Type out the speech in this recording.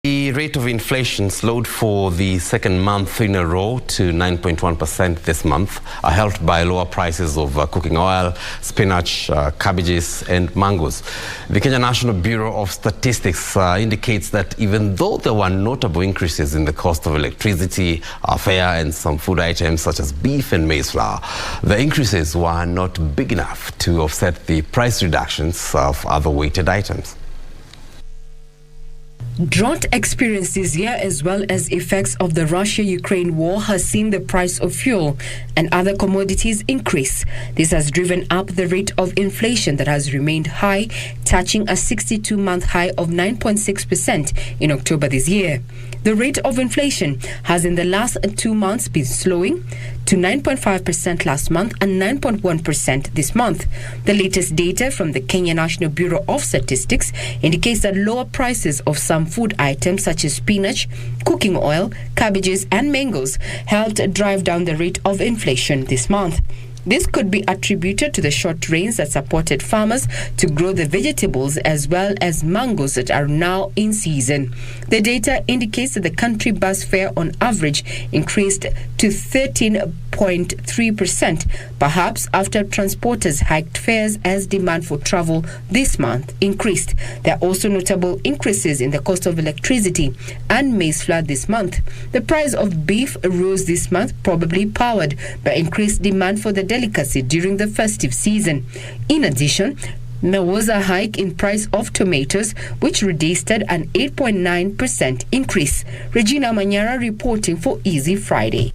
The rate of inflation slowed for the second month in a row to 9.1% this month, helped by lower prices of cooking oil, spinach, cabbages and mangoes. The Kenya National Bureau of Statistics indicates that even though there were notable increases in the cost of electricity, fare and some food items such as beef and maize flour, the increases were not big enough to offset the price reductions of other weighted items. Drought experienced this year, as well as effects of the Russia-Ukraine war, has seen the price of fuel and other commodities increase. This has driven up the rate of inflation that has remained high, touching a 62-month high of 9.6% in October this year. The rate of inflation has in the last 2 months been slowing to 9.5% last month and 9.1% this month. The latest data from the Kenya National Bureau of Statistics indicates that lower prices of some food items such as spinach, cooking oil, cabbages and mangoes helped drive down the rate of inflation this month. This could be attributed to the short rains that supported farmers to grow the vegetables as well as mangoes that are now in season. The data indicates that the country bus fare on average increased to 13.3%, perhaps after transporters hiked fares as demand for travel this month increased. There are also notable increases in the cost of electricity and maize flour this month. The price of beef rose this month, probably powered by increased demand for the delicacy during the festive season. In addition, there was a hike in price of tomatoes, which registered an 8.9% increase. Regina Manyara reporting for Easy Friday.